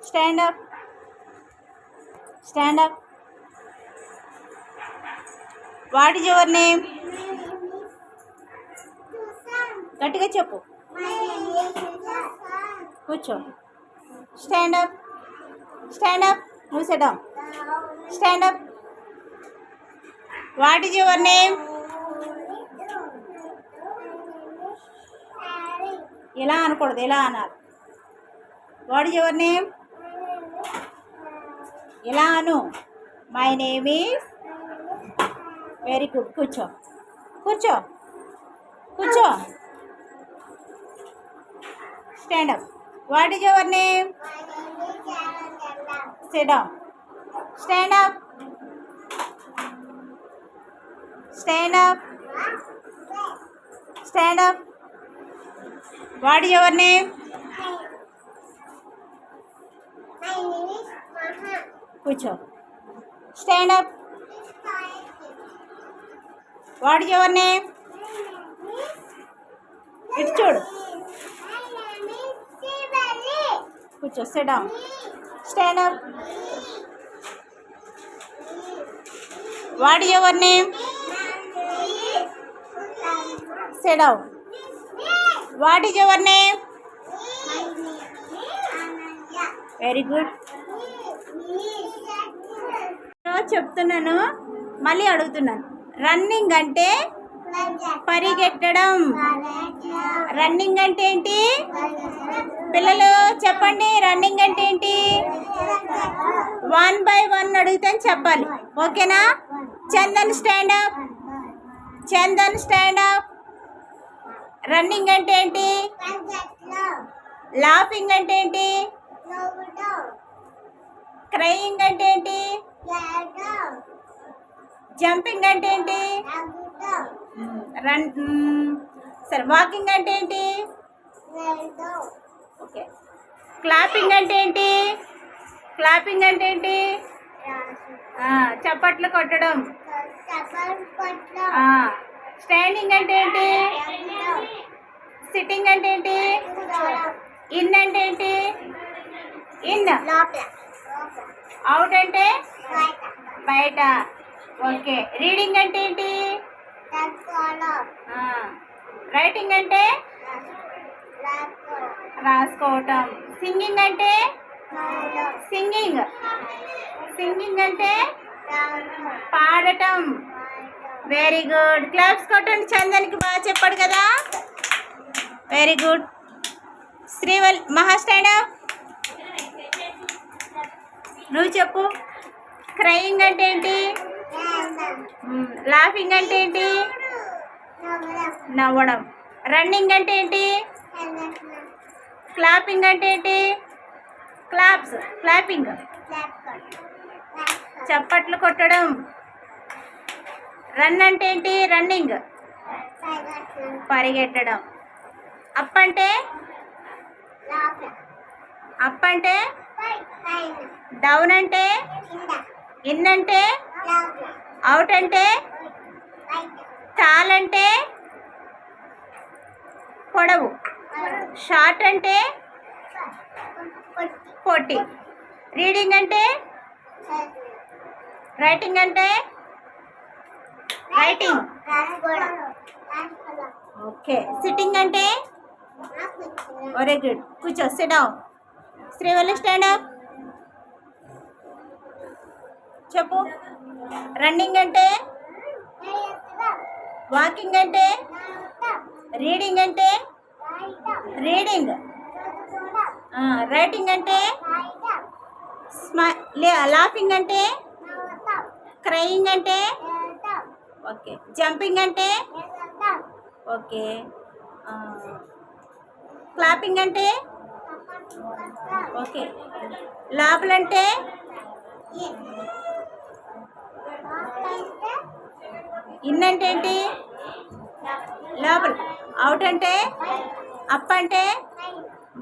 Stand up. Stand up. What is your name? గట్టిగా చెప్పు. కూర్చో. Stand up. Stand up. You sit down. Stand up. What is your name? ఎలా అనకూడదు, ఎలా అనాలి. What is your name? ఎలా అను. My name is. Very good. కూర్చో కూర్చో కూర్చో. Stand up. What is your name? Sit down. Stand up. Stand up. Stand up. What is your name? కూర్చో. Stand up. What is your name? ఇటు చూడు. కూర్చో. Sit down. Stand up. What is your name? Sit down. What is your name? Very good. చెప్తున్నాను, మళ్ళీ అడుగుతున్నాను. Running అంటే పరిగెత్తడం. Running అంటే ఏంటి? పిల్లలు చెప్పండి, రన్నింగ్ అంటే ఏంటి? 1 by 1 అడిగితే చెప్పాలి. ఓకేనా? Chandan stand up. Chandan stand up. Running అంటే ఏంటి? లాఫింగ్ అంటే ఏంటి? క్రయింగ్ అంటే ఏంటి? జంపింగ్ అంటే ఏంటి? సరే, వాకింగ్ అంటే ఏంటి? ఓకే. క్లాపింగ్ అంటే ఏంటి? క్లాపింగ్ అంటే ఏంటి? చప్పట్లు కొట్టడం. స్టాండింగ్ అంటే ఏంటి? సిట్టింగ్ అంటే ఏంటి? ఇన్ అంటే ఏంటి? ఇన్. అవుట్ అంటే బయట. ఓకే. రీడింగ్ అంటే ఏంటి? రైటింగ్ అంటే రాసుకోవటం. సింగింగ్ అంటే సింగింగ్. సింగింగ్ అంటే పాడటం. Very good. క్లాప్స్ కొట్టండి. చందన్కి బాగా చెప్పాడు కదా. Very good. శ్రీవల్ మహా స్టాండ్ అప్. నువ్వు చెప్పు. క్రయింగ్ అంటే ఏంటి? లాఫింగ్ అంటే ఏంటి? నవ్వడం. రన్నింగ్ అంటే ఏంటి? క్లాపింగ్ అంటే ఏంటి? క్లాప్స్. క్లాపింగ్ చప్పట్లు కొట్టడం. రన్ అంటే ఏంటి? రన్నింగ్ పరిగెట్టడం. అప్ అంటే అప్ అంటే డౌన్ అంటే ఇన్ అంటే అవుట్ అంటే టాల్ అంటే పొడవు. షార్ట్ అంటే పొట్టి. రీడింగ్ అంటే రైటింగ్ అంటే రైటింగ్. ఓకే. సిట్టింగ్ అంటే వెరీ గుడ్. కూర్చో. SIT down. Srivalli stand up. చెప్పు. రన్నింగ్ అంటే వాకింగ్ అంటే రీడింగ్ అంటే రీడింగ్. రైటింగ్ అంటే లాఫింగ్ అంటే క్రయింగ్ అంటే ఓకే. జంపింగ్ అంటే ఓకే. క్లాపింగ్ అంటే ఓకే. లోపల అంటే ఇన్ అంటే ఏంటి? లోపల. అవుట్ అంటే అప్ అంటే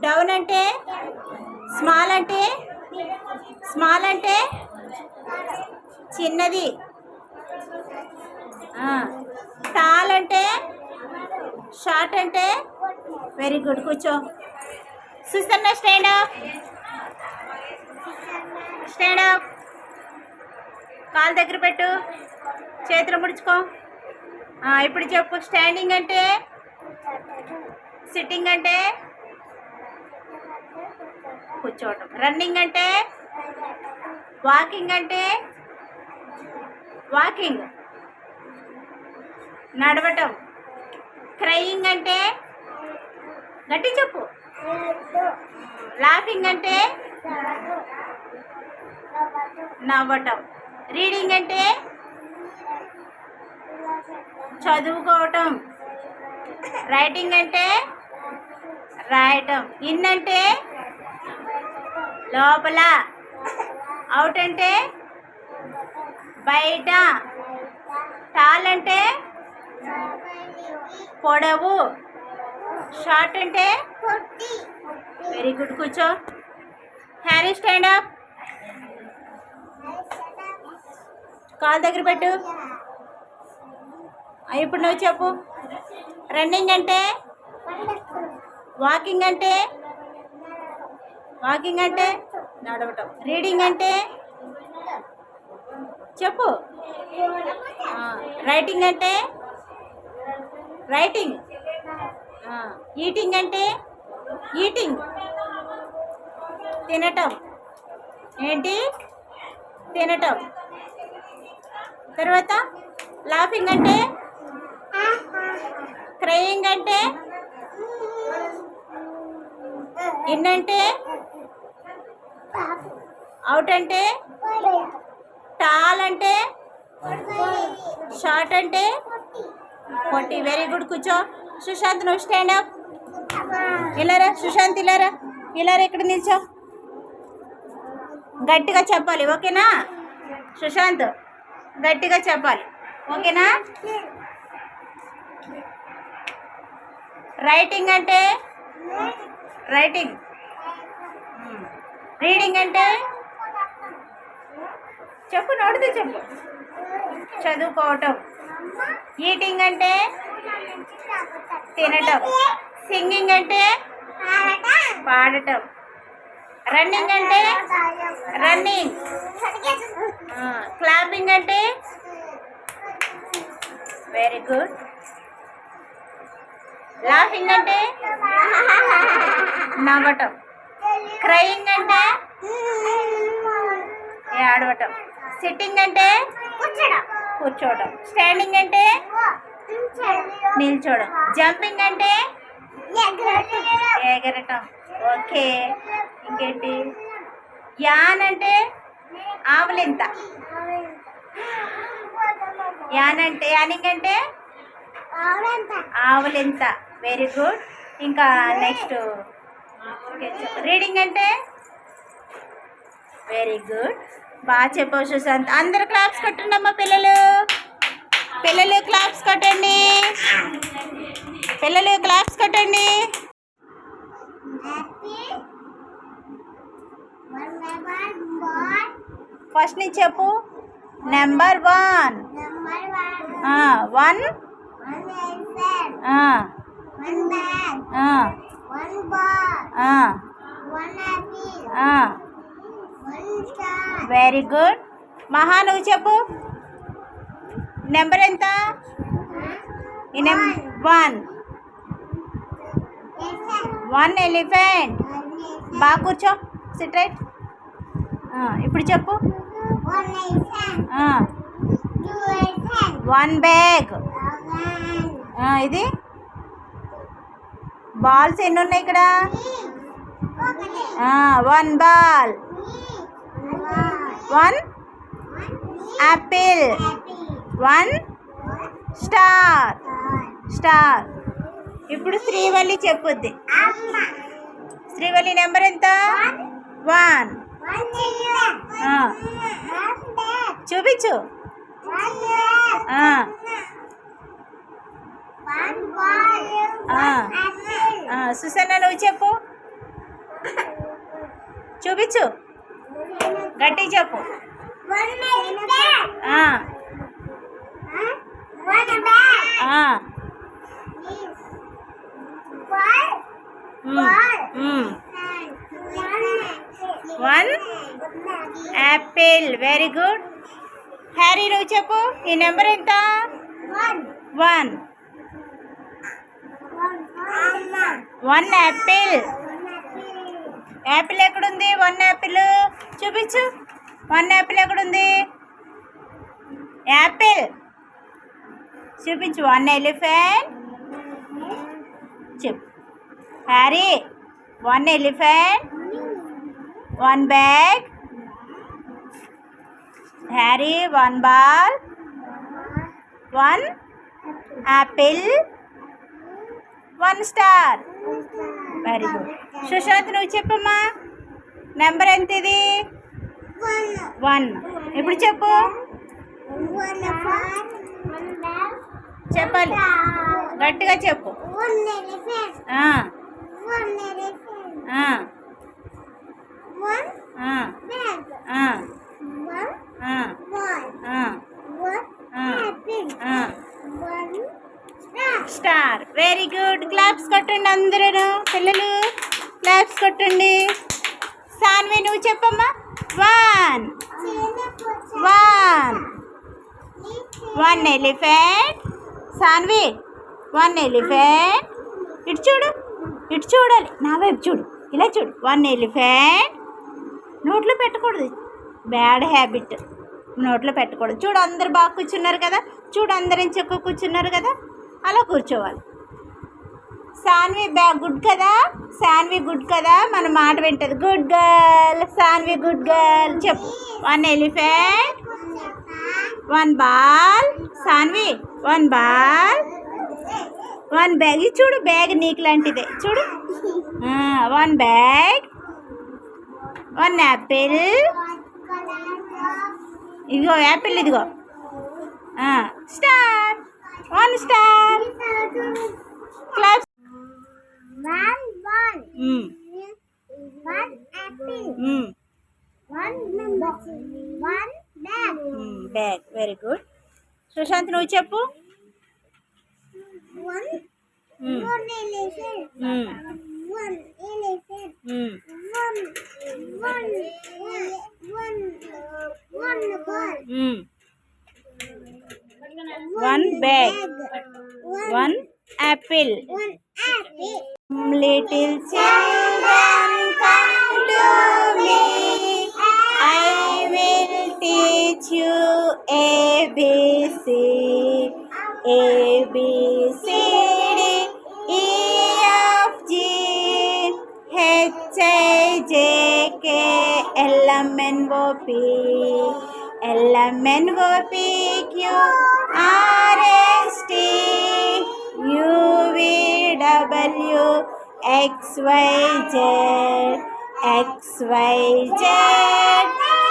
డౌన్ అంటే స్మాల్ అంటే స్మాల్ అంటే చిన్నది. టాల్ అంటే షార్ట్ అంటే వెరీ గుడ్. కూర్చో. Susanna stand up. Stand up. కాలు దగ్గర పెట్టు, చేతులు ముడుచుకో. ఇప్పుడు చెప్పు. స్టాండింగ్ అంటే, సిట్టింగ్ అంటే కూర్చోవటం, రన్నింగ్ అంటే, వాకింగ్ అంటే వాకింగ్ నడవటం, క్రయింగ్ అంటే గట్టి చెప్పు, లాఫింగ్ అంటే నవ్వటం, రీడింగ్ అంటే చదువుకోవటం, రైటింగ్ అంటే రాయటం, ఇన్ అంటే లోపల, అవుట్ అంటే బయట, టాల్ అంటే పొడవు, షార్ట్ అంటే వెరీ గుడ్. కూర్చో. Harry stand up. కాలు దగ్గర పెట్టు. ఇప్పుడు నువ్వు చెప్పు. రన్నింగ్ అంటే, వాకింగ్ అంటే నడవటం, రీడింగ్ అంటే చెప్పు, రైటింగ్ అంటే రైటింగ్, ఈటింగ్ అంటే ఈటింగ్ తినటం, ఏంటి తినటం. తర్వాత లాఫింగ్ అంటే, క్రయింగ్ అంటే, ఇన్ అంటే, అవుట్ అంటే, టాల్ అంటే, షార్ట్ అంటే పొట్టి. Very good. కూర్చో. సుశాంత్ నువ్వు స్టాండ్ అప్. ఇలారా సుశాంత్, ఇలారా ఇక్కడ నిల్చో. గట్టిగా చెప్పాలి, ఓకేనా? సుశాంత్ గట్టిగా చెప్పాలి, ఓకేనా? రైటింగ్ అంటే రైటింగ్, రీడింగ్ అంటే చెప్పు, నోటితో చెప్పు, చదువుకోవటం. ఈటింగ్ అంటే తినటం. సింగింగ్ అంటే పాడటం. రన్నింగ్ అంటే రన్నింగ్. క్లాపింగ్ అంటే వెరీ గుడ్. లాఫింగ్ అంటే నవ్వటం. క్రయింగ్ అంటే ఏడవటం. సిట్టింగ్ అంటే కూర్చోవటం. స్టాండింగ్ అంటే నిల్చోవడం. జంపింగ్ అంటే ఎగరటం. ఓకే, ఇంకేంటి? యాన్ అంటే ఆవులింత. యానింగ్ అంటే ఆవులింత. Very good. ఇంకా నెక్స్ట్ రీడింగ్ అంటే వెరీ గుడ్. బాగా చెప్పావు సుశాంత్. అందరు క్లాప్స్ కొట్టండి అమ్మా. పిల్లలు క్లాప్స్ కొట్టండి. క్లాప్స్ కొట్టండి. ఫస్ట్ నుంచి చెప్పు. నెంబర్ 1. 1 very good. మహా నువ్వు చెప్పు. నెంబర్ ఎంత? 1 ఎలిఫెంట్. బాగా కూర్చో. SIT right. ఇప్పుడు చెప్పు. 1 బ్యాగ్. ఇది బాల్స్ ఎన్ని ఉన్నాయి ఇక్కడ? 1 బాల్. 1 యాపిల్. 1 స్టార్. ఇప్పుడు శ్రీవల్లి చెప్పుద్ది. శ్రీవల్లి నెంబర్ ఎంత? 1. చూపించు. సుసన్న నువ్వు చెప్పు. చూపించు, గట్టి చెప్పు. 1 యాపిల్. Very good. హ్యారీ నువ్వు చెప్పు, ఈ నెంబర్ ఎంత? 1. 1 యాపిల్. యాపిల్ ఎక్కడుంది? 1 యాపిల్ చూపించు. 1 యాపిల్ ఎక్కడుంది? యాపిల్ చూపించు. 1 ఎలిఫెంట్ చెప్పు. Harry 1 elephant. 1 bag. Harry 1 ball. 1 apple. 1 star. Very good. Sushant నువ్వు చెప్పమ్మా, నెంబర్ ఎంత ఇది? 1. ఇప్పుడు చెప్పు. చెప్పాలి, గట్టిగా చెప్పు. 1 స్టార్. Very good. క్లాప్స్ కొట్టండి అందరూ పిల్లలు, క్లాప్స్ కొట్టండి. సాన్వి నువ్వు చెప్పమ్మా. 1 ఎలిఫెంట్. సాన్వి 1 ఎలిఫెంట్. ఇటు చూడు, ఇటు చూడాలి, నా వైపు చూడు, ఇలా చూడు. 1 ఎలిఫెంట్. నోట్లో పెట్టకూడదు, బ్యాడ్ హ్యాబిట్. నోట్లో పెట్టకూడదు. చూడు అందరు బాగా కూర్చున్నారు కదా, చూడు అందరం చెక్క కూర్చున్నారు కదా, అలా కూర్చోవాలి. సాన్వి గుడ్ కదా, సాన్వి గుడ్ కదా, మన మాట వింటది. Good girl Saanvi, good girl చెప్పు. 1 elephant. 1 ball. Saanvi 1 ball. 1 bag. ఇది చూడు, బ్యాగ్ నీకు లాంటిదే చూడు. 1 బ్యాగ్. 1 యాపిల్. ఇదిగో యాపిల్, ఇదిగో star. 1 star. Claps. 1 ball. 1 apple. 1 bag. Bag. Very good. Sushant నువ్వు చెప్పు. 1 elephant. 1 elephant. 1 ball. 1 bag. 1 apple. 1 apple. Little children come to me, I will teach you ABC. A B C D E F G H I J K L M N O P L M N O P Q R S T U V W X Y Z X Y Z.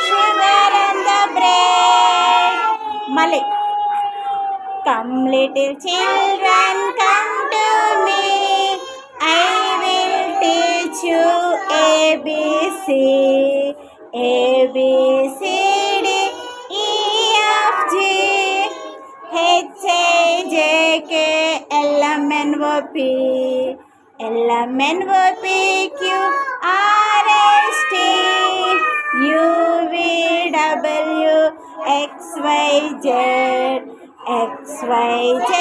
Sugar and the bread. Mali. Come little children, come to me, I will teach you ABC. A B C D E F G H I J K L M N O P L M N O P Q R S T U V W X Y Z X Y Z.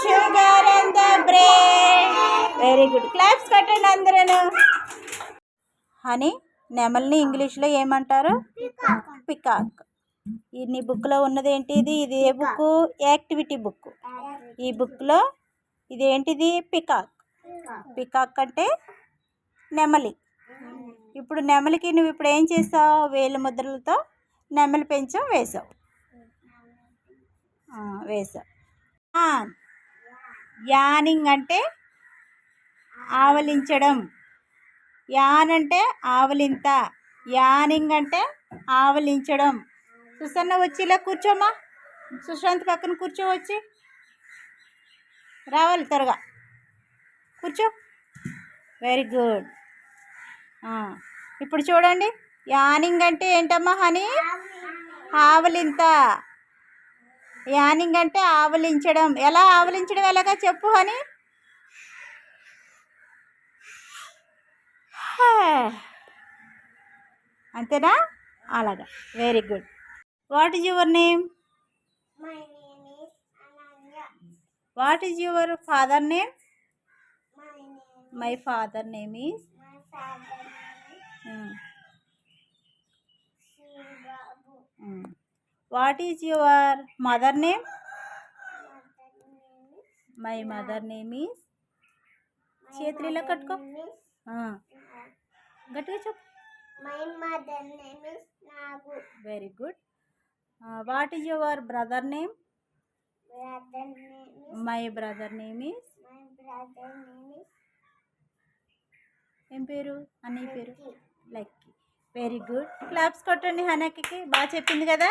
Sugar and the bread. Very good. Claps కట్టండి అందరూ. Honey, నెమల్ని ఇంగ్లీష్లో ఏమంటారు? Peacock. ఈ నీ బుక్లో ఉన్నది ఏంటి? ఇది ఏ బుక్? Activity book. ఈ బుక్లో ఇదేంటిది? పికాక్. పికాక్ అంటే నెమలి. ఇప్పుడు నెమలికి నువ్వు ఇప్పుడు ఏం చేసావు? వేలు ముద్రలతో నెమలి పెంచం వేసావు. యానింగ్ అంటే ఆవలించడం. యాన్ అంటే ఆవలింత. యానింగ్ అంటే ఆవలించడం. సుసన్న వచ్చి ఇలా కూర్చోమ్మా, సుశాంత్ పక్కన కూర్చోవచ్చి రావాలి, త్వరగా కూర్చో. Very good. ఇప్పుడు చూడండి, యానింగ్ అంటే ఏంటమ్మా హనీ? ఆవలింత. యానింగ్ అంటే ఆవలించడం. ఎలా ఆవలించడం ఎలాగా చెప్పు హనీ? అంతేనా? అలాగా, very good. What is your name? My name is Ananya. What is your father name? My name. My father name is My father name is Shivabu. What is your mother name? Mother name is. My mother name is My చేతులు ఇలా mother కట్టుకో. name is. గట్టిగా చెప్పు. My mother name is Nagu. Very good. What is your brother name? Brother name is. My brother name is My brother name is ఏం పేరు? అన్నయ్య పేరు Lucky. Lucky. Very good. Claps కొట్టండి హనక్కి, బాగా చెప్పింది కదా.